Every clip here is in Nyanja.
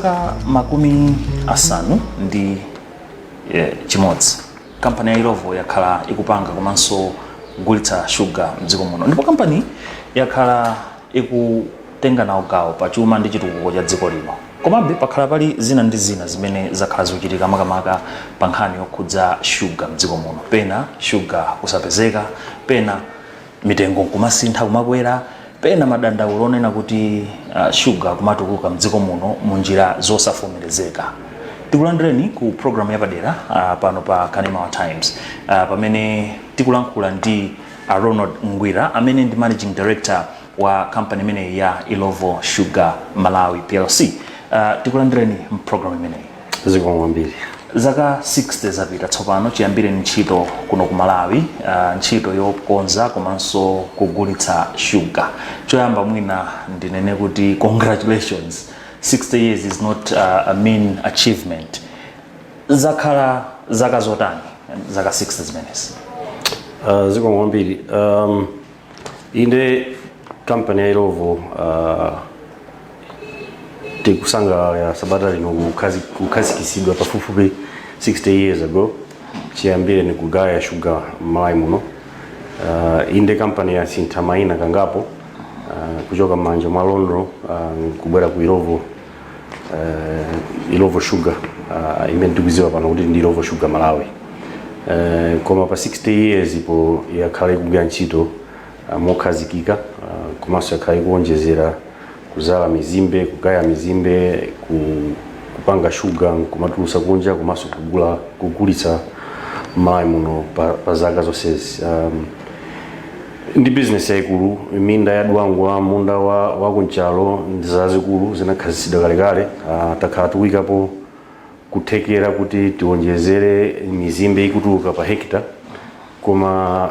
zaka makumi asanu ndi chimodzi kampani ya Ilovo yakhala ikupanga komanso kugulitsa sugar mdziko muno, ndipo kampani yakhala ikutenga nawo gawo pa chuma ndi chitukuko cha dziko lino. Komabe pakhala pali zina ndi zina zimene zakhala zikuchitika makamaka pa nkhani yokhudza sugar mdziko muno. Pena sugar kusapezeka, pena mitengo kumasintha kumakwera, pena madandaulo onena kuti sugar kumatukuka mdziko muno munjira zosafomerezeka. Tikulandireni ku program yapadera pano pa Kanemawa Times pamene tikulankhula ndi Ronald Ngwira amene ndi managing director wa company imene ya Ilovo Sugar Malawi PLC. Tikulandireni program imene zikomo mbiri zaka 60 zapita tsopano chiyambire ntchito kuno ku Malawi, ntchito yokonza komanso kugulitsa sugar. Choyamba mwina ndinene kuti congratulations. 60 years is not a mean achievement. Zakhala zaka zotani zaka 60 zimenezi? Zikomo mbiri. Inde company ya Ilovo tikusangalala sabata lino kukhazikitsidwa pafupifupi 60 years ago. Chiyambire ni kugaya sugar Malawi muno. Inde company ya sintha maina kangapo kuchoka manja mwa London kubwera ku Ilovo Sugar imene tikuziwa pano kuti ndi Ilovo Sugar Malawi. Koma pa 60 years ipo yakhala ikugwira ntchito mokhazikika, komanso yakhala ikuonjezera kuzala mizimbe, kugaya mizimbe, kupanga sugar, kumatulusa kunja, komanso kugulitsa Malawi muno pa zaka zonsezi. Ndi business yaikulu, minda ya Dwangwa, munda wa kunchalo ndi zazikulu zinakhazikitsidwa kalekale. Takhala tuwikapo kuthekera kuti tionjezere mizimbe ikutuluka pa hekta, koma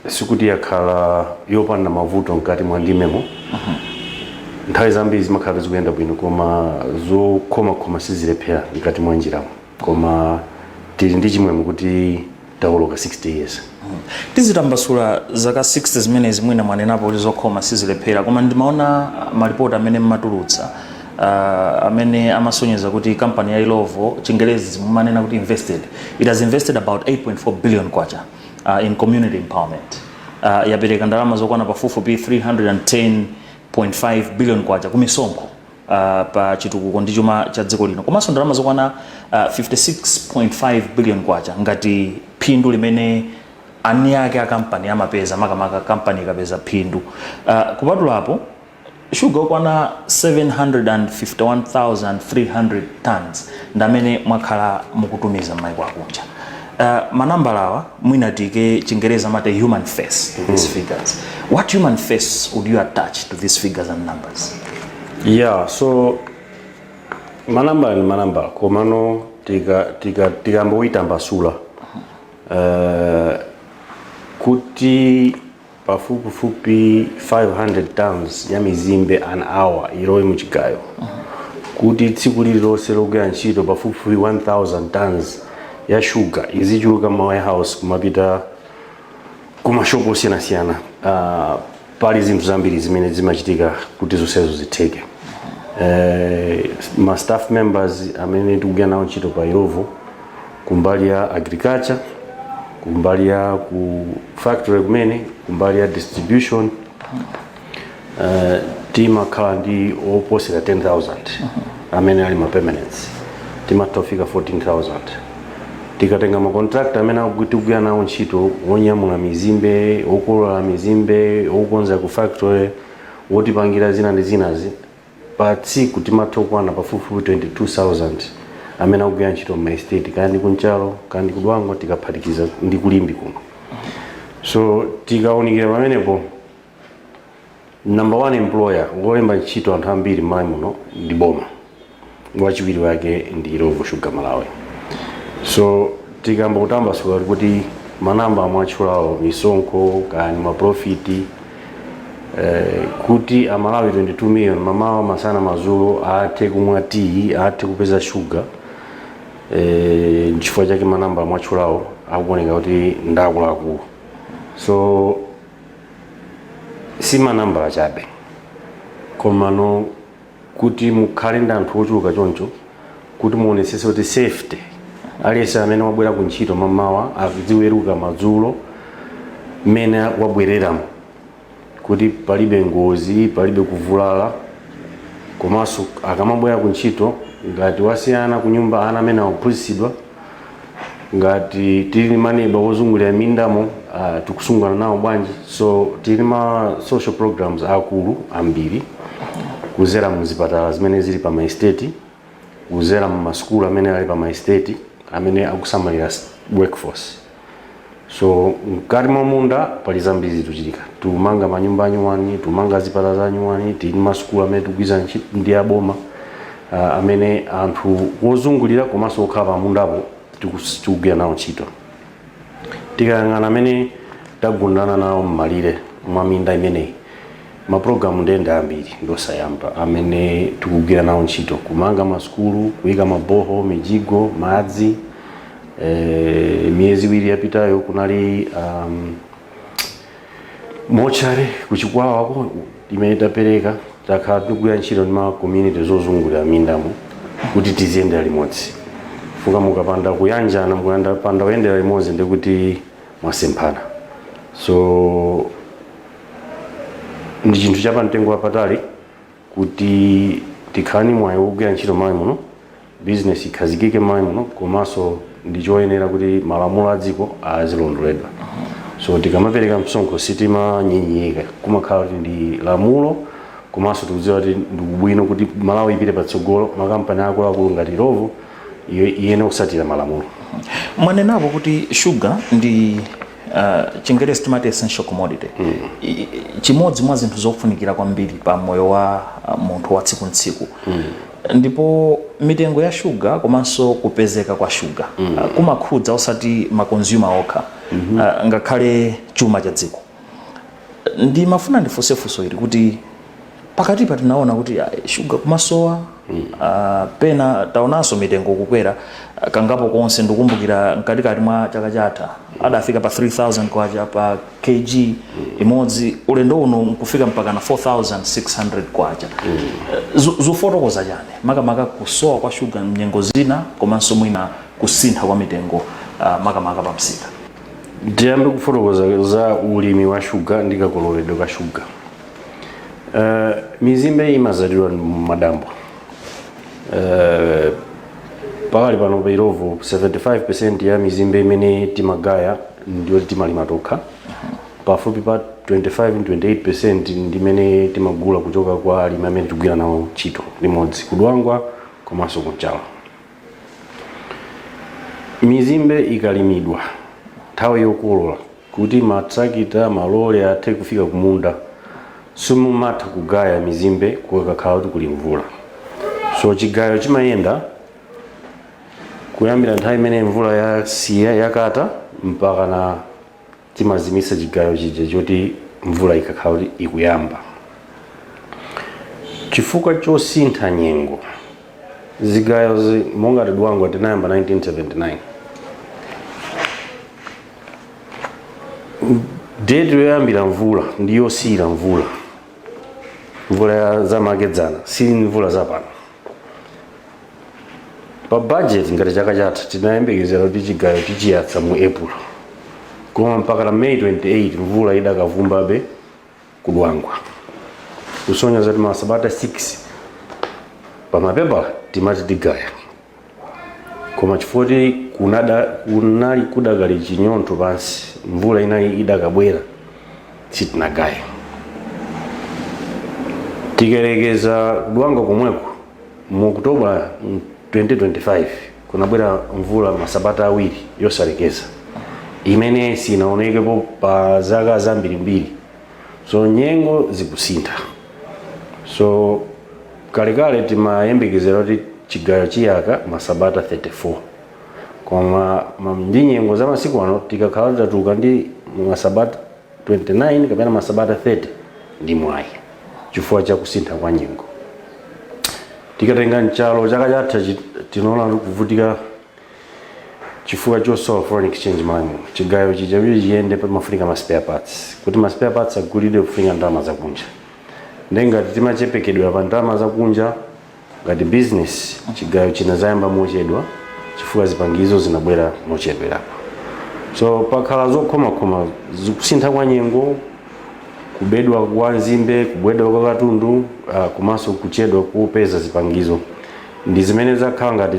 sikuti yakhala yopanda mavuto mkati mwa ndimemo. Nthawi zambiri zimakhala zikuyenda bwino, koma zokhoma sizilephera mkati mwa njiramo, koma tili ndi chimwemwe kuti tawoloka 60 years. Tizitambasula zaka 60 zimenezi mwina mwanenapo kuti zokhoma sizilephera, koma ndimaona malipoti amene mmatulutsa amene amasonyeza kuti company ya Ilovo Chingerezi mumanena kuti it has invested about 8.4 billion kwacha in community empowerment. Yapereka ndalama zokwana pafupifupi 310.5 billion kwacha kumisonkho pa chitukuko ndi chuma cha dziko lino, komanso ndalama zokwana 56.5 billion kwacha ngati phindu limene ani yake a company amapeza makamaka company ikapeza phindu. Kupatulapo sugar okwana 751,300 tons ndamene mwakhala mukutumiza m'mayiko akunja. Manambalawa mwina tike Chingereza mate human face to these figures. What human face would you attach to these figures and numbers? Yeah, so manamba ni manamba, komano tika mboitambasula kuti pafupifupi 500 tons ya mizimbe an hour ilowe muchigayo. Kuti tsiku lililonse logwira ntchito pafupifupi 1000 tons ya sugar izichuluka ma warehouse kumapita kumashopo osiyanasiyana. Pali zinthu zambiri zimene zimachitika kuti zonsezo zitheke. Ma staff members amene tikugwira nawo ntchito pa Ilovo kumbali ya agriculture, kumbali ya ku factory kumene, kumbali ya distribution, timakhala ndi oposera 10,000 amene ali ma permanents. Timatofika 14,000. Tikatenga ma contract amene tikugwira nawo ntchito wonyamula mizimbe, okolola mizimbe, okonza ku factory, wotipangira zina ndi zinazi, pa tsiku timatokwana pafupifupi 22,000 amene akugwira ntchito ma estate, kandi kunchalo, kandi kudwangwa, tikaphatikiza ndi kulimbi kuno. So tikaunikira pamenepo number 1 employer wolemba ntchito anthu ambiri Malawi muno ndi boma, wachiwiri wake ndi Ilovo Sugar Malawi. So tikamba kutambasula kuti manamba amwatchulawo misonkho kani ma profit kuti amalawi 22 million mamawa masana mazulo athe kumwa tea, athe kupeza sugar. Nchifukwa chake manamba amwatchulawo akuoneka kuti ndakuluakulu. So si manamba achabe, komano kuti mukhale ndi anthu ochuluka choncho kuti muonesese kuti safety aliyense amene wabwera ku ntchito mamawa aziweruka madzulo mmene wabwereramo kuti palibe ngozi palibe kuvulala komanso akamabwera ku ntchito ngati wasiyana ku nyumba ana amene akuphunzitsidwa ngati tili maneba wozungulira mindamo tikusungana nawo bwanji so tili ma social programs akulu ambiri kuzera mu zipatala zimene zili pa maestate kuzera mu masukulu amene ali pa maestate amene akusamalira workforce so mkati mwa munda pali zambiri zikuchitika tumanga manyumba anyuwani tumanga zipatala za anyuwani tili masukulu amene tikugwiza ndi aboma amene anthu wozungulira komanso okhala pa mundapo tikugwira nawo ntchito tikayang'ana amene tagundana nawo mmalire mwa minda imeneyi maprogramu ndende ambiri ndosayamba amene tikugwira nawo ntchito kumanga masukulu kuyika maboho mijigo madzi miyezi iwiri yapitayo kunali mochari kuchikwawako imene tapereka takhala tikugwira ntchito ndi ma community zozungulira mindamo kuti tiziyendera limodzi fuka mukapanda kuyanjana mukapanda kuyendera limodzi ndikuti mwasemphana so ndi chinthu chapa mtengo wapatali kuti tikhani mwayi wogwira ntchito mayi muno business ikhazikike mayi muno komanso ndi choyenera kuti malamulo a dziko azilondoledwa so tikamapereka msonkho sitimanyinyika kumakhala kuti ndi lamulo komanso tikudziwa kuti ndikubwino kuti Malawi ipite patsogolo makampani akuluakulu ngati Rovo iyene kusatira malamulo. Mwanenapo kuti sugar ndi Chingerezi timati essential commodity. Chimodzi mwa zinthu zofunikira kwambiri pa moyo wa munthu wa tsiku ntsiku. Ndipo mitengo ya sugar komanso kupezeka kwa sugar kumakhudza osati ma consumer okha ngakhale chuma cha dziko. Ndi mafuna ndifunsefunso ili kuti pakati pa tinaona kuti sugar kumasowa pena taonanso mitengo kukwera kangapo konse ndikumbukira mkatikati mwa chaka chatha adafika pa 3000 kwacha pa kg imodzi ulendo uno nkufika mpaka na 4600 kwacha zofotokoza chani makamaka kusowa kwa sugar mnyengo zina komanso mwina kusintha kwa mitengo makamaka pa msika. Ndiyambe kufotokoza za ulimi wa sugar ndi kakololedwe ka sugar. Mizimbe imazalidwa madambo. Pakali pano pa Irovo 75% ya mizimbe imene timagaya ndiyo timalima tokha. Pafupi pa 25-28% ndimene timagula kuchoka kwa alimi amene tikugwira nawo ntchito limodzi kudwangwa komanso kuchala. Mizimbe ikalimidwa nthawi yokolola kuti matrakita malole athe kufika kumunda simumatha kugaya mizimbe kukakhala kuti kuli mvula. So chigayo chimayenda kuyambira nthawi imene mvula yasiya yakata mpaka na timazimisa chigayo chija choti mvula ikakhala kuti ikuyamba. Chifukwa chosintha nyengo zigayo monga tidwangwa tinayamba 1979 date yoyambira mvula ndiyo sira mvula za makedzana si mvula za pano. Pa budget ngati chaka chatha tinayembekezera kuti chigayo tichiyatsa mu April koma mpaka na May 28 mvula idakavumbabe kudwangwa kusonya zati masabata 6 pa mapepa timati tigaya koma chifukwa kunali kudakali chinyonto pansi mvula inayi idakabwera sitinagaya. Tikerekeza kudwanga komweko mu Oktoba 2025 kunabwera mvula masabata awiri yosalekeza imene sinaonekepo pa zaka zambirimbiri. So nyengo zikusintha. So kalekale timayembekezera kuti chigayo chiyaka masabata 34 koma ndi nyengo za masiku ano tikakhala tatuka ndi masabata 29 kapena masabata 30 ndi mwayi chifukwa cha kusintha kwa nyengo. Tikatenga nchalo chaka chatha tinaona kuvutika chifukwa chosowa foreign exchange money. Chigayo chija chiyende pa mafunika ma spare parts kuti ma spare parts agulidwe kufika ndalama zakunja. Ndengati timachepekedwa pa ndalama zakunja ngati business chigayo chinazayamba mochedwa chifukwa zipangizo zinabwera mochedwerapo. So pakhala zokhoma zikusintha kwa nyengo, kubedwa kwa nzimbe, kubedwa kwa katundu, komanso kuchedwa kupeza zipangizo ndi zimene zakhala ngati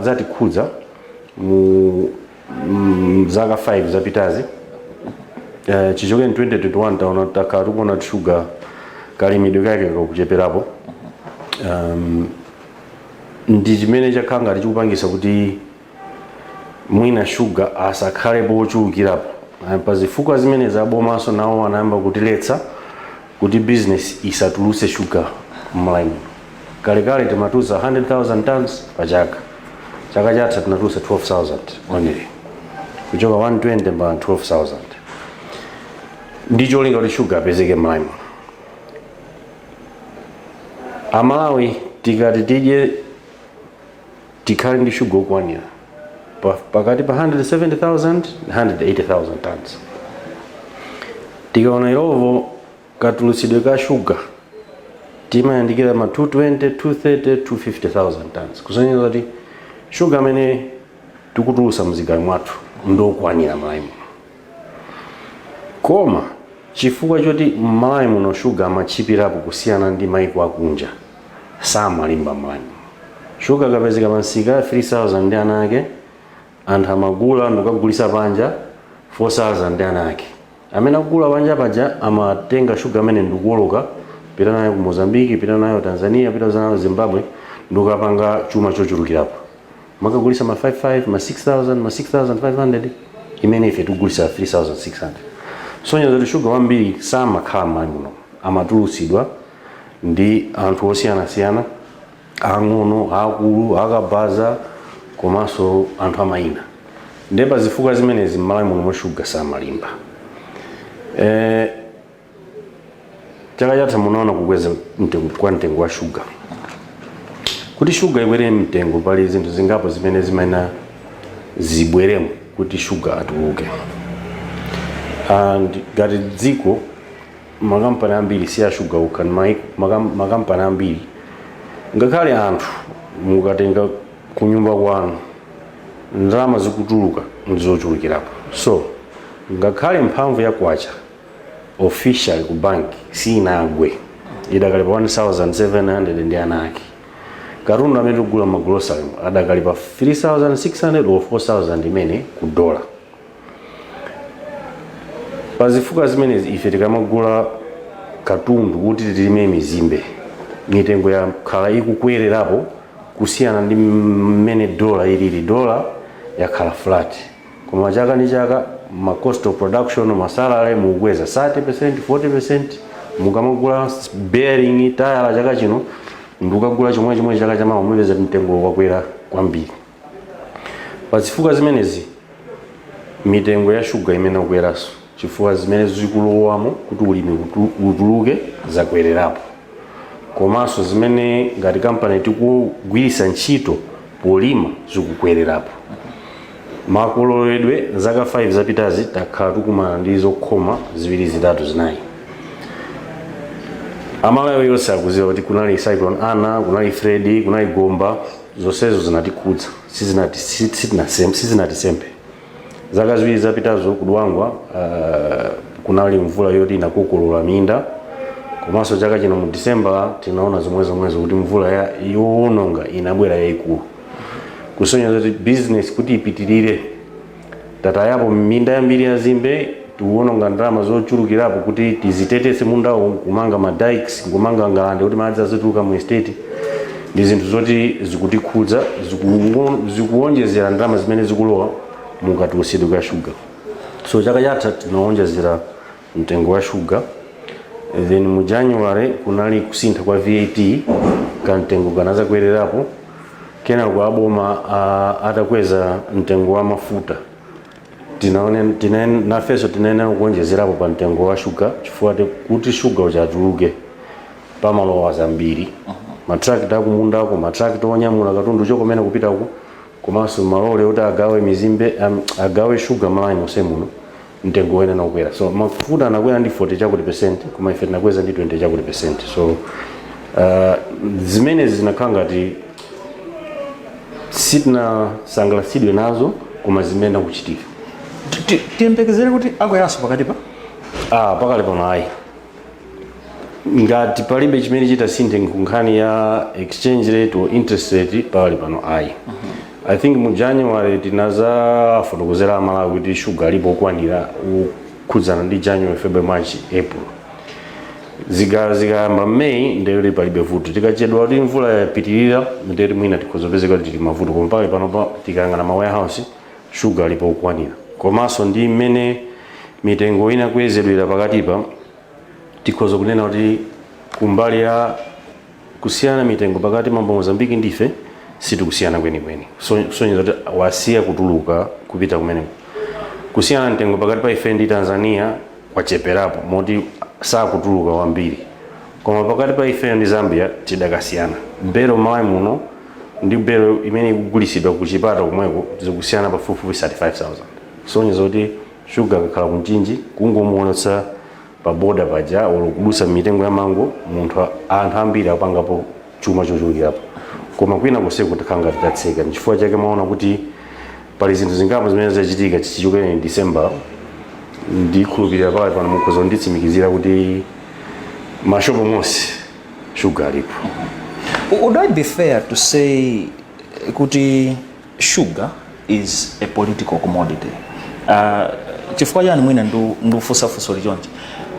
zatikhudza mu zaka 5 zapitazi. Chichoke 2021 taona takhala tikuona sugar kalimidwe kake kakucheperapo. Ndi chimene chakhala ngati chikupangisa kuti mwina sugar asakhalepo ochulukirapo. Pa zifukwa zimene zabomaso nawo anayamba kutiletsa kuti business isatuluse sugar m'malawi muno. Kalekale timatusa 100,000 tons pa chaka. Chaka chatha tinatusa 12,000 only. Kuchoka 120 mpaka 12,000. Ndicho linga kuti sugar apezeke m'malawi muno. Amalawi tikati tidye tikhale ndi sugar okwanira pakati pa 170,000 180,000 tons. Tikaona irovo katulusidwe ka sugar timayandikira ma 220, 230, 250,000 tons. Kusonyeza kuti sugar amene tikutulusa mzigayo mwathu ndokwanira m'malawi muno. Koma chifukwa choti m'malawi muno sugar amachipirapo kusiyana ndi maiko akunja samalimba m'malawi muno. Sugar kapezeka pansika 3,000 ndi ana ake, anthu amagula ndikagulisa panja 4,000 ndi ana ake. Amene akugula panja paja amatenga sugar amene ndikuwoloka, pita nayo ku Mozambique, pita nayo Tanzania, pita nayo Zimbabwe, ndikapanga chuma chochulukirapo. Makagulisa ma 55, ma 6,000, ma 6,500, imene ife tikugulisa 3,600. Sonye zoti sugar wambiri samakhala m'malawi muno, amatulusidwa ndi anthu osiyanasiyana, ang'ono, akulu, akabaza, komanso anthu amayina. Ndipo zifukwa zimenezi m'malawi muno sugar samalimba. Chaka chatha munaona kukweza mtengo wa sugar. Kuti sugar ikwere mtengo pali zinthu zingapo zimene zimaina zibweremo kuti sugar atuluke. And ngati dziko makampani ambiri siya sugar ukani makampani ambiri ngakhale anthu mukatenga kunyumba kwanu ndalama zikutuluka ndizochulukirapo. So ngakhale mphamvu ya kwacha official ku bank sinagwe idakalipa 1,700 ndi ana ake. Katundu amene tikugula magrocery adakalipa 3,600 or 4,000 imene ku dola. Pazifukwa zimenezi ife tikamagula katundu kuti tilime mizimbe mitengo ya khala ikukwererapo kusiyana ndi mmene dola ilili. Dola yakhala flat, koma chaka ndi chaka ma cost of production masalary mukweza 30%, 40%. Mukamagula bearing tire chaka chino ndukagula chomwe chaka chamawa mupeza mtengo wakwera kwambiri. Pazifukwa zimenezi mitengo ya sugar imene yakweraso chifukwa zimene zikulowamo kuti ulimi utuluke zakwererapo. Komanso zimene ngati kampani tikugwirisa ntchito polima zikukwererapo. Makololedwe zaka 5 zapitazi takhala tikumana ndi zokhoma ziwiri zitatu zinayi. Amalawi yonse akuziwa kuti kunali cyclone Ana, kunali Freddy, kunali Gomba, zonsezo zinatikhudza sizinatisempe. Zaka ziwiri zapitazo kudwangwa kunali mvula yoti inakokolola minda. Komanso chaka chino mu December tinaona zomwezo kuti mvula yowononga inabwera yayikulu. Kusonyeza kuti business kuti ipitirire tatayapo minda yambiri ya zimbe tiwononga ndalama zochulukirapo kuti tizitetese mundawo kumanga ma dikes, kumanga ngalande kuti madzi azituluka mu estate. Ndi zinthu zoti zikutikhudza zikuwonjezera ndalama zimene zikulowa mukatulusidwe ka sugar. So chaka chatha tinawonjezera mtengo wa sugar. Then mu January kunali kusintha kwa VAT kamtengo kanazakwererapo. Kena kwa aboma atakweza mtengo wa mafuta. Nafeso tinaena kuonjezerapo pa mtengo wa sugar chifukwa kuti sugar uchatuluke pamalowa zambiri. Matrakita akumundako, matrakita onyamula katundu chokomena kupita uko. Komanso malole kuti agawe mizimbe agawe sugar m'Malawi monse muno mtengo wena nakwera. So mafuta anakwera ndi 40 chakuti percent, koma ife tinakweza ndi 20 chakuti percent. So zimene zinakhala ngati sitinasangalatsidwe nazo koma zimene kuchitika. Tiyembekezere kuti akweraso pakati pa? Pakali pano ayi. Ngati palibe chimene chitasinthe nkhani ya exchange rate or interest rate pakali pano ayi. I think mu January tinafotokozera Malawi kuti sugar alipo okwanira kukhudzana ndi January, February, March, April. Zikayamba May ndiyoti palibe vuto. Tikachedwa kuti mvula yapitirira ndiyoti mwina tikhozopezeka kuti tili mavuto, koma pakali pano tikayang'ana ma warehouse sugar alipo okwanira. Komanso ndi mmene mitengo ina kuyezedwera pakatipa tikhoza kunena kuti kumbali ya kusiyana mitengo pakati pa Mozambique ndife sitikusiyana kwenikweni. Kusonyeza kuti wasiya kutuluka kupita kumeneko. Kusiyana mitengo pakati pa ife ndi Tanzania kwacheperapo moti sakutuluka wambiri. Koma pakati pa ife ndi Zambia tidakasiyana. Bero Malawi muno ndi bero imene ikugulisidwa kuchipata kumweko tikusiyana pafupifupi 35,000. Kusonyeza kuti sugar kakhala kumchinji kungomuonetsa pa boda paja olokudusa mitengo ya mango anthu ambiri apangapo chuma chochulukirapo. Koma kwina koseko tikhanga titatseka chifukwa chake maona kuti pali zinthu zingapo zimene zachitika chichokera mu December ndikhulupirira pale pano mukhoza nditsimikizira kuti mashopo monse sugar alipo. Would it be fair to say kuti sugar is a political commodity? Chifukwa yani mwina ndufusafuso lichonchi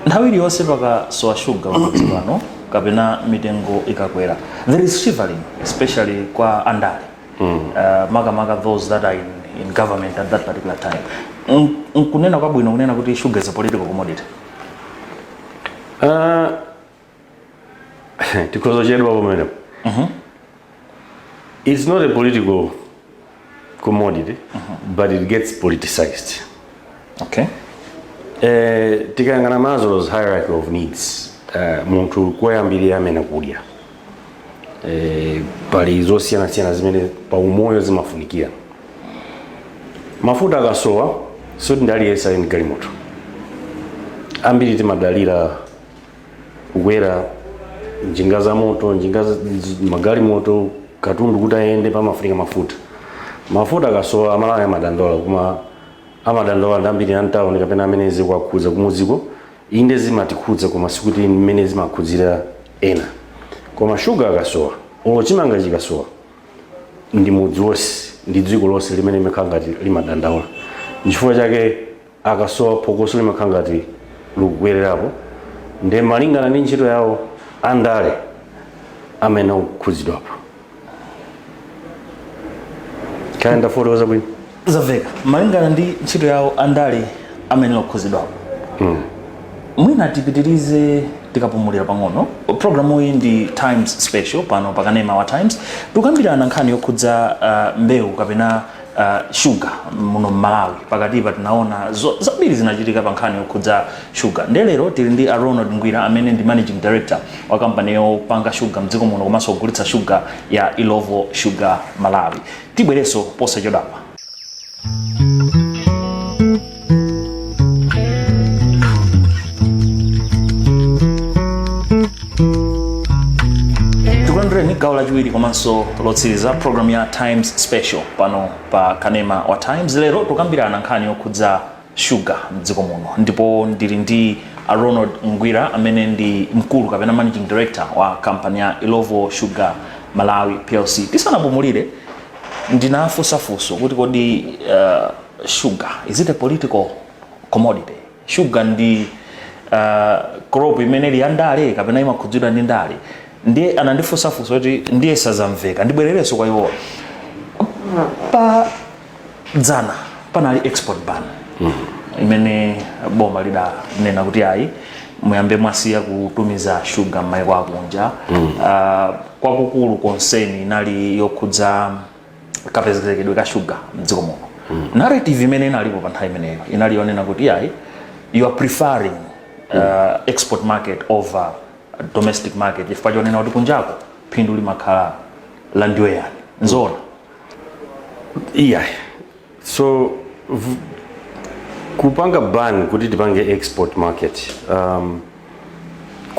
nthawi iliyonse pakasowa sugar pano kapena mitengo ikakwera, there is shivering, especially kwa andale makamaka those that are in government at that particular time. Nkunena kwa bwino kunena kuti sugar is a political commodity. Tikhozochedwa pamene it's not a political commodity, but it gets politicized. Okay. Tikayang'ana Maslow's hierarchy of needs, munthu koyambirira amene kudya, pali zosiyana-siyana zimene pa umoyo zimafunikira. Mafuta akasowa soti ndaliyesa ali ndi galimoto. Ambiri timadalira kukwera njinga za moto, magalimoto, katundu kuti ayende pamafunika mafuta. Mafuta akasowa Amalawi amadandaula, koma amadandaula ndambiri antawuni kapena amene zikwakhudza kumuziko inde zimatikhudza koma sikuti mmene zimakhudzira ena. Koma sugar akasowa chimanga chikasowa ndi mudzi wonse ndi dziko lonse limene limakhala ngati limadandaula. N'chifukwa chake akasowa phokoso limakhala ngati likukwererapo, ndi malingana ndi ntchito yawo andale amene akukhudzidwapo. Kaenda fotokoza bwino zaveka malingana ndi ntchito yawo andale amene akukhudzidwapo. Mwina tipitirize tikapumulira pang'ono. Programu iyi ndi Times Special pano pakanema wa Times. Tukambirana nkhani yokhudza mbewu kapena sugar muno Malawi. Pakatipa tinaona zabiri zinachitika pa nkhani yokhudza sugar. Ndelero tili ndi Ronald Ngwira amene ndi Managing Director wa kampani yopanga sugar mdziko muno komanso kugulitsa sugar ya Ilovo Sugar Malawi. Tibwereso posachedwapa. Ni gawo lachiwiri komanso lotsiriza program ya Times Special pano pa kanema wa Times. Lero tukambirana nkhani yokhudza sugar mdziko muno, ndipo ndili ndi Ronald Ngwira amene ndi mkulu kapena Managing Director wa kampani ya Ilovo Sugar Malawi PLC. Tisanapumulire ndinafusafuso kuti kodi sugar is it a political commodity? Sugar ndi crop imene ili andale kapena imakhudzidwa ndi ndale. Ndiye anandifusafusa kuti ndiye sazamveka ndibwerereso kwa iwo pa dzana panali export ban imene boma lida nena kuti ayi muyambe mwasiya kutumiza sugar m'mayiko akunja. Kwakukulu konseni inali yokhudza kapezekedwe ka sugar mdziko muno. Narrative imene inalipo pa nthawi imeneyo inali yonena kuti ayi you are preferring export market over domestic market. Chifukwa chonena kuti kunjako phindu limakhala la ndiwe yani nzona. So kupanga ban kuti tipange export market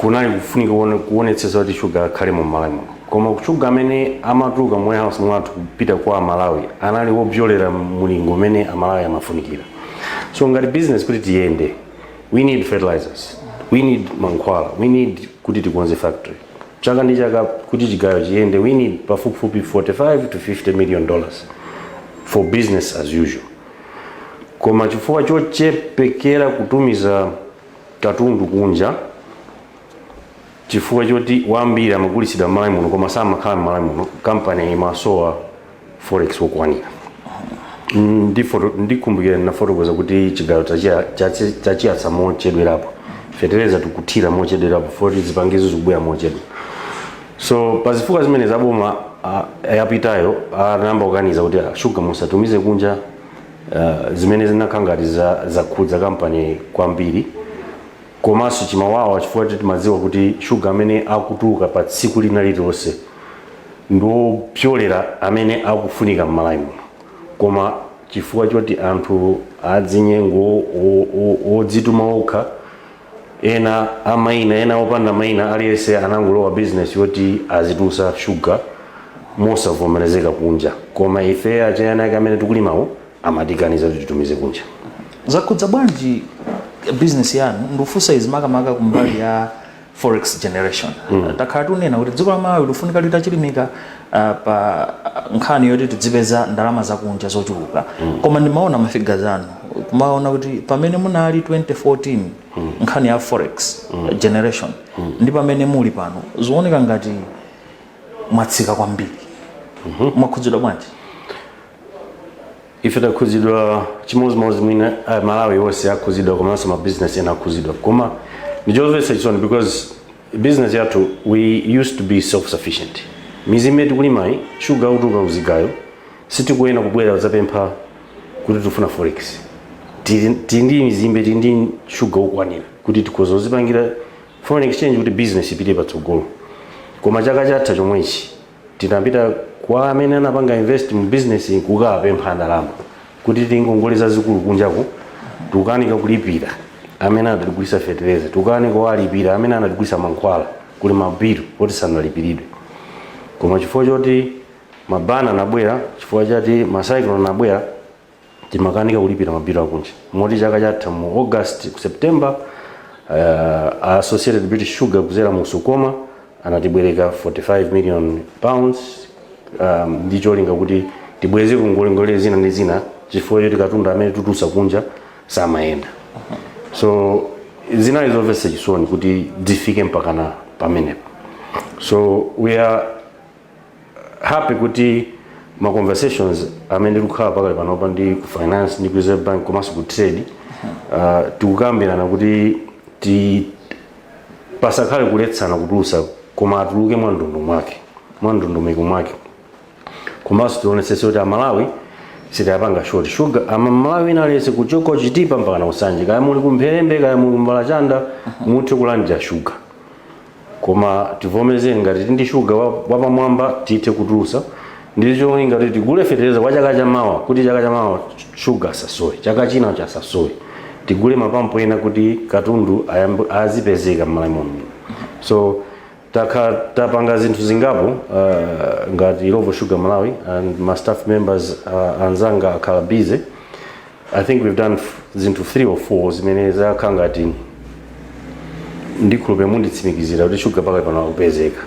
kunali kufunika kuonetsetsa kuti sugar akhale mu Malawi muno. Koma sugar amene amatuluka mu warehouse mwathu kupita kwa Malawi anali wobzolera mulingo umene Amalawi amafunikira. So ngati business kuti tiyende, we need fertilizers, we need mankhwala, we need kuti tikonze factory. Chaka ndi chaka kuti chigayo chiyende, we need pafupifupi $45 to $50 million for business as usual. Koma chifukwa chochepekera kutumiza katundu kunja, chifukwa choti wambiri amagulisidwa Malawi muno koma samakhala Malawi muno, company imasowa forex wokwanira. Ndikumbukira na fotokoza kuti chigayo chachiyatsa mochedwerapo, fertilizer tikuthira mochedwerapo, for zipangizo zikubwera mochedwa. So pazifukwa zimene zaboma yapitayo anayamba kukaniza kuti sugar musatumize kunja, zimene zinakhangati zakhudza company kwambiri. Komanso chimawawa chifukwa kuti timadziwa kuti sugar amene akutuluka pa tsiku lina lililonse ndopyolera amene akufunika m'Malawi muno. Koma chifukwa choti anthu adzinyengo odzituma okha, ena amaina, ena opanda maina, aliyense anangulowa business yoti azitusa sugar mosavomerezeka kunja. Koma ife achayana amene tikulimawo amatikaniza kuti titumize kunja. Zakhudza bwanji business yanu ndufusa izimakamaka kumbali ya forex generation. Takhala tunena kuti dziko la Malawi lifunika litachilimika pa nkhani yoti tidzipeza ndalama zakunja zochuluka. Koma ndimaona mafigures anu kumaona kuti pamene munali 2014 nkhani ya forex generation ndi pamene muli pano zioneka ngati mwatsika kwambiri. Mwakhudzidwa bwanji? Ife takhudzidwa chimozimozi mwina Malawi yonse akhudzidwa komanso ma business ena akhudzidwa. Koma ndichomvetsa chisoni because business yathu we used to be self-sufficient. Mizime tikulimayi sugar utuluka kuzigayo sitikuyena kubwera kudzapempha kuti tifuna forex. Tindi mizimbe tindi sugar ukwanira kuti tikozozipangira foreign exchange kuti business ipite patsogolo. Koma chaka chatha chomwechi tinapita kwa amene anapanga invest mu business kukapempha ndalama kuti tingongoleza zikulu kunjako tukanika kulipira amene anatigulisa fertilizer, tukanika walipira amene anatigulisa mankhwala kuli mabiru kuti sanalipiridwe. Koma chifukwa choti mabana anabwera, chifukwa choti macyclone anabwera, timakanika kulipira mabiru akunja. Moti chaka chatha mu August ku September Associated British Sugar kuzera mu Sukoma anatibwereka £45 million ndicholinga kuti tibweze kungolengole zina ndi zina chifukwa choti katundu amene tutusa kunja samayenda. So zinali zomvetsa chisoni kuti zifike mpaka na pamenepo. So we are happy kuti ma conversations amene tikukhala pakali panopa ndi ku finance ndi ku Reserve Bank komanso ku trade tikukambirana kuti pasakhale kuletsana kutulusa koma atuluke mwandundumiko mwake. Komanso tionetsetse kuti Amalawi sitayapanga short sugar. Amalawi inalese kuchoko chitipa mpaka na usanje. Kaya muli kumpherembe, kaya muli kumbalachanda, muthe kulandira sugar. Koma tivomeze ngati ndi sugar wapamwamba tithe kutulusa. Ndicho ngati tigule fertilizer kwa chaka chamawa kuti chaka chamawa sugar sasowe. Chaka china chasasowe. Tigule mapampo ena kuti katundu azipezeka m'Malawi muno. So tapanga zinthu zingapo ngati Rovo Sugar Malawi and my staff members anzanga akhala busy. I think we've done zinthu 3 or 4 zimene zakangati ndikhulupe munditsimikizira kuti sugar pakali pano akupezeka.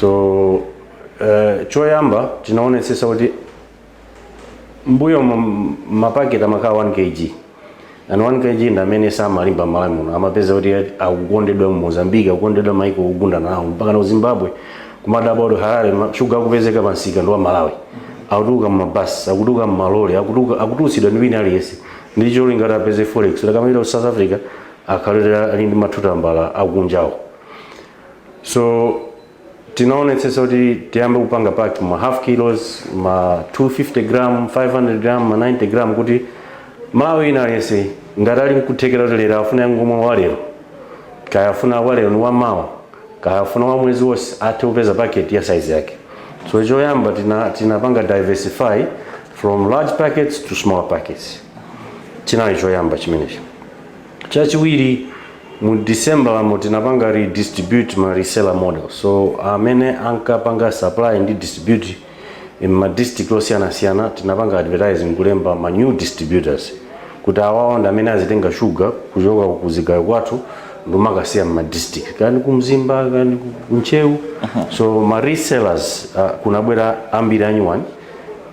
So choyamba tinaonetsetsa kuti mbuyo mapaketi amakhala 1 kg and 1 kg ndamene samalimba Malawi muno amapeza kuti akukondedwa mu Mozambique, akukondedwa maiko ogunda nawo mpaka na Zimbabwe kumadabado Harare sugar akupezeka pansika ndo Malawi. Akutuka mabasi, akutuka malole, akutulutsidwa ndi wina aliyense. Ndicho lingati apeze forex lakamira South Africa akhalera ali ndi matuta mbala akunjawo. So tinaonetsetsa kuti tiyambe kupanga pack ma half kilos, ma 250 gram, 500 gram, ma 90 gram kuti Malawi inalese ngati ali nkuthekera lero afuna ngomwe walero kaya afuna walero ni wamawa kaya afuna wa mwezi wonse athe kupeza packet ya size yake. So choyamba tinapanga diversify from large packets to small packets. Chinali choyamba chimenechi. Chachiwiri mu December lamo tinapanga redistribute ma reseller model. So amene ankapanga supply ndi distribute ma district osiyana tinapanga advertising kulemba ma new distributors kuti awaonda amene azitenga sugar kuchoka kuzigayo kwathu ndomakasiya ma district kani kumzimba kani kunchewu. So ma resellers kunabwera ambiri anyuwani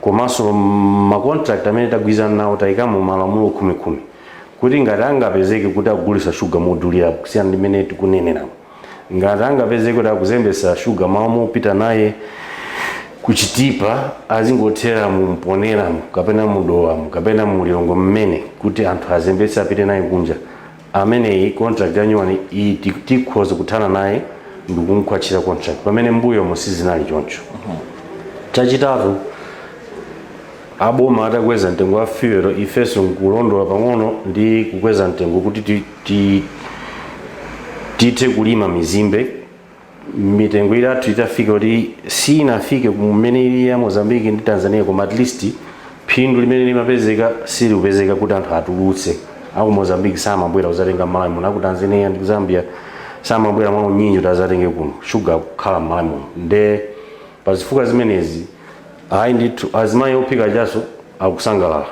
komanso ma contract amene tagwizana nawo tayikamo malamulo 10 kuti ngati angapezeke kuti akugulisa sugar modulira kusiyana ndi mmene tikunenera, ngati angapezeke kuti akuzembesa sugar mawu upita naye kuchitipa azingothera mumponera kapena mudowa kapena mulilongo mmene kuti anthu azembesa apite naye kunja, amene contract anyuwani tikhoza kuthana naye ndikumkwatchira contract pamene mbuyo musizinali choncho. Chachitatu, aboma atakweza mtengo wa fuel ifeso nkulondola pang'ono ndi kukweza mtengo kuti tithe kulima mizimbe. Mitengo ilathu itafika kuti sinafike kumene ili ya Mozambique ndi Tanzania, koma at least phindu limene limapezeka silipezeka kuti anthu atulutse. Aku Mozambique samabwera uzatenga malawi muno, aku Tanzania ndi Zambia samabwera mwa unyinji utazatenge kuno sugar kukhala malawi muno. Nde pazifuka zimenezi ayi ndithu azimayi ophika chaso akusangalala.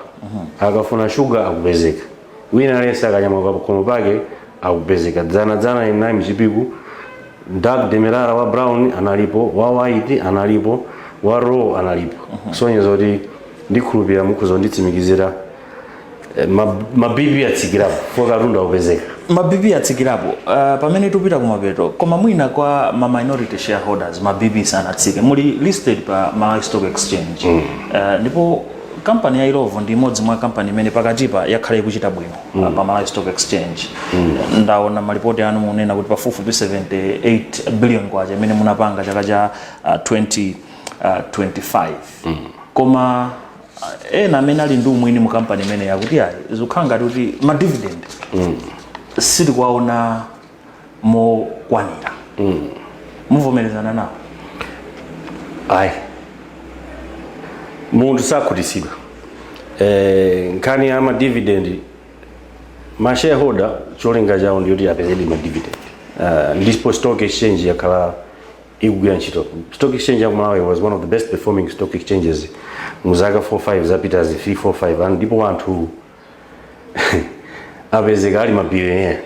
Akafuna sugar akupezeka, wina aliyense akanyama pakhomo pake akupezeka. Dzana inayi mchipiku dark demerara wa brown analipo, wa white analipo, wa raw analipo. Kusonyeza kuti ndikhulupirira mukuzonditsimikizira mabibi atsikirapo fokarunda upezeka. Mabibi atsikirapo pamene tupita kumapeto, koma mwina kwa ma minority shareholders mabibi sanatsike muli listed pa Malawi Stock Exchange. Ndipo company ya Irovo ndi imodzi mwa company imene pakatipa yakhale ikuchita bwino pa Malawi Stock Exchange. Ndaona malipoti anu munena kuti pafupifupi 78 billion kwacha imene munapanga chaka cha 2025. Koma ena amene ali ndi umwini mu company imene yakuti ayi zikukhala ngati kuti ma dividend sili kwaona mokwanira. Muvomerezana nawo? Ayi, munthu sakhutisidwa. Nkhani ya ma dividend, ma shareholder cholinga chawo ndi kuti apezedi ma dividend. Ndipo stock exchange yakhala ikugwira ntchito. Stock exchange ya Malawi was one of the best performing stock exchanges muzaka 4-5 zapita 3-4-5, ndipo anthu apezeka ali mabiliyonera.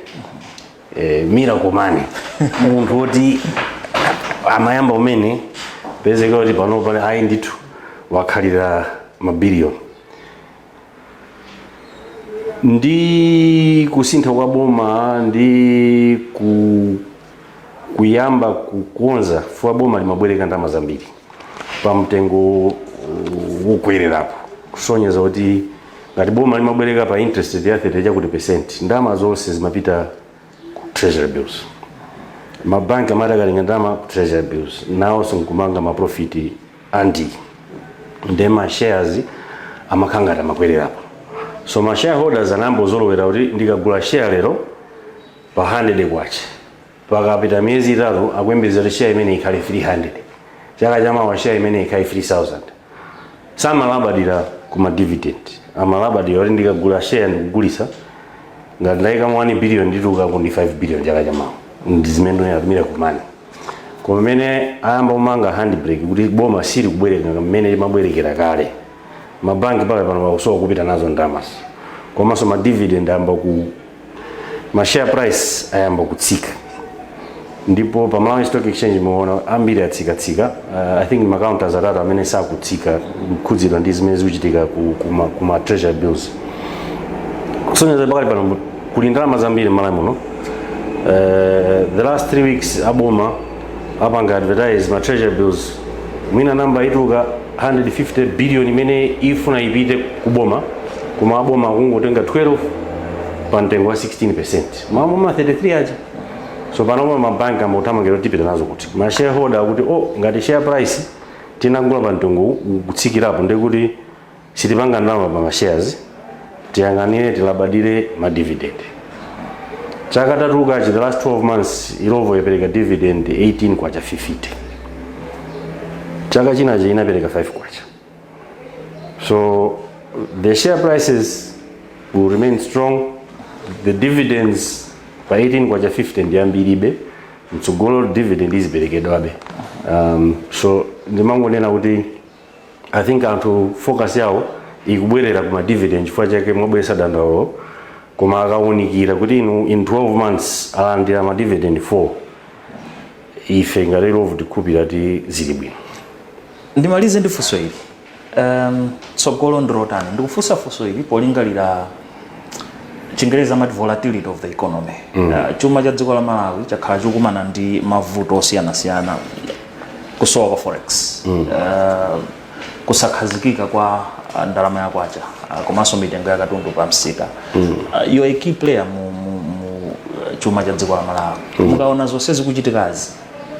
Miracle money. Munthu kuti amayamba umene pezeka kuti pano pale ayi ndithu wakhalira mabiliyoni. Ndi kusintha kwa boma ndi kuyamba kukonza fwa boma limabwereka ndalama zambiri pa mtengo wokwererapo, kusonyeza kuti ngati boma limabwereka pa interest ya 30% ndalama zonse zimapita ku treasury bills. Mabanki amadakalinga ndalama ku treasury bills, nawonso nkumanga maprofiti andi ndi ma shares amakhangata makwererapo. So ma shareholders anambo zolowera kuti ndikagula share lero pa 100 kwacha, pakapita miyezi itatu akuyembekeza share imene ikhale 300, chaka chamawa share imene ikhale 3000. Samalabadira kuma dividend, amalabadira kuti ndikagula share ndikugulisa ngati ndayika 1 billion ndituka ku 5 billion chaka chamawa, ndizimene yatumira kumani. Koma mene ayamba kumanga handbrake kuti boma sili kubwereka mmene limabwerekera kale. Mabanki pale pano bakusowa kupita nazo ndalamazi, komanso ma dividend ayamba ma share price ayamba kutsika. Ndipo pa Malawi Stock Exchange muona ambiri atsika. I think ma counters atatu amene sakutsika kukhudzidwa ndi zimene zikuchitika kuma treasury bills. Kusonyeza pakali pano kuli ndalama zambiri Malawi muno. The last 3 weeks aboma apanga advertise ma treasury bills mwina namba ituka 150 billion imene ifuna ipite kuboma, kuma aboma kungotenga 12 pa mtengo wa 16%. Mama 33 aja. So panopa mabanki amothamangiro tipita nazo kuti ma shareholder kuti ngati share price tinagula pa mtengo kutsikirapo ndekuti sitipanga ndalama pa ma shares, tiyang'anire tilabadire ma dividend. Chaka tatuka the last 12 months Irovo yapereka dividend 18 kwacha 50. Chaka chinacho inapereka 5 kwacha. So the share prices will remain strong. The dividends pa 18 kwacha 50 ndi ambiribe mtsogolo dividend iziperekedwabe. So ndimangonena kuti I think anthu focus yawo ikubwerera kuma dividend chifukwa chake mwabweresa dandaulo koma akawunikira kuti inu in 12 months alandira ma dividend 4 ife ngati Illovo tikupira ti zili bwino. Ndimalize ndi funso ili tsogolo ndilotani ndikufunsa funso ili polingalira Chingereza amati volatility of the economy. Chuma cha dziko la Malawi chakhala chikukumana ndi mavuto osiyanasiyana, kusowa kwa forex, kusakhazikika kwa ndalama ya kwacha, komanso mitengo ya katundu pa msika. You are a key player mu chuma cha dziko la Malawi. Mukaona zonse zikuchitikazi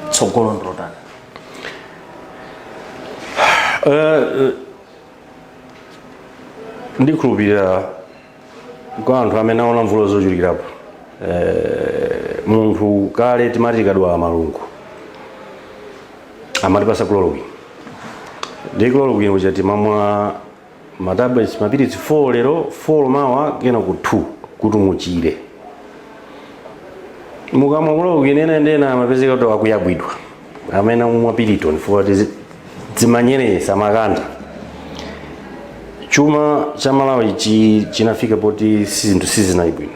tsogolo ndilotani? Ndikhulupirira kwa anthu amene aona mvula zochulukirapo. Munthu kale timati tikadwala malungo amatipasa chloroquine. Ndi chloroquine uja timamwa matablets mapilitsi 4 lero 4 mawa kena ku 2 kuti muchire. Mukamwa chloroquine ena amapezeka kuti akuyabwidwa amene amwa Piriton chifukwa zimanyeresa makanda. Chuma cha Malawi chinafika poti zinthu sizinayi bwino.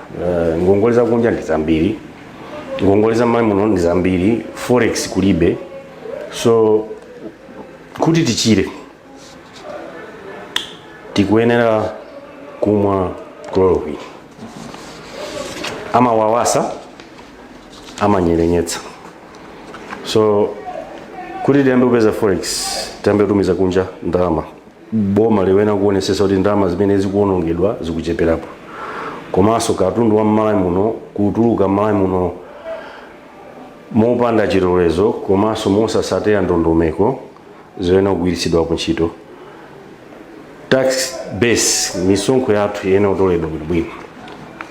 Ngongole za kunja ndi zambiri, ngongole za m'malo muno ndi zambiri, forex kulibe. So kuti tichire tikuyenera kumwa chloroquine. Amawawasa amanyerenyetsa. So kuti tiyambe kupeza forex tiyambe kutumiza kunja ndalama. Boma liwena kuonesesa kuti ndalama zimene zikuonongedwa zikucheperapo. Komanso katundu wa m'Malawi muno kutuluka m'Malawi muno mopanda chilolezo komanso mosasatira ndondomeko ziwena kugwiritsidwa kuntchito. Tax base misonkho yathu yena kutoledwa bwino.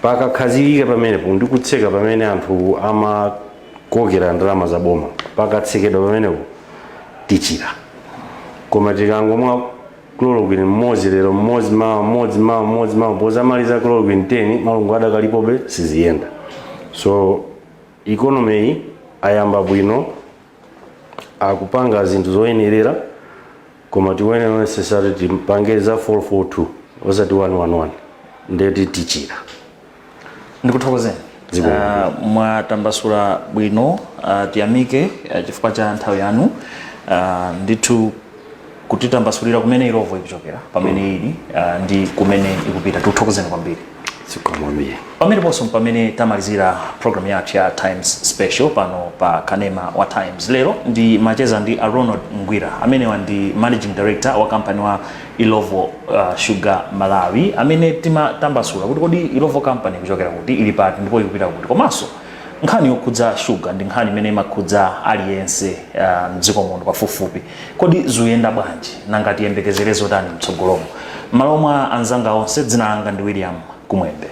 Pakakhazikika pamenepo ndi kutseka pamene anthu amakokera ndalama za boma. Pakatsekedwa pamenepo tichira. Koma tikangomwa chloroquine mmodzi lero mmodzi mawa pozamaliza chloroquine 10 malungo adakalipobe siziyenda. So economy ayamba bwino akupanga zinthu zoyenerera koma tiwene necessary timpange za 442 osati 111 ndeti tichira. Ndikuthokozeni. Mwatambasula bwino tiyamike chifukwa cha nthawi yanu ndithu kutitambasulira kumene Illovo ikuchokera pamene ili ndi kumene ikupita. Tikuthokozeni kwambiri. Sikwamwambie. Pamene ponso pamene tamalizira program yathu ya Times Special pano pa Kanema wa Times. Lero ndi macheza ndi Ronald Ngwira amene ndi Managing Director wa company wa Illovo Sugar Malawi amene timatambasula kuti kodi Illovo company kuchokera kuti ili pati ndipo ikupita kuti. Komanso nkhani yokhudza sugar ndi nkhani imene imakhudza aliyense mdziko muno pafupifupi. Kodi zikuyenda bwanji nanga tiyembekezere zotani mtsogolomo? Malo mwa anzanga onse dzina langa ndi William Kumwembe.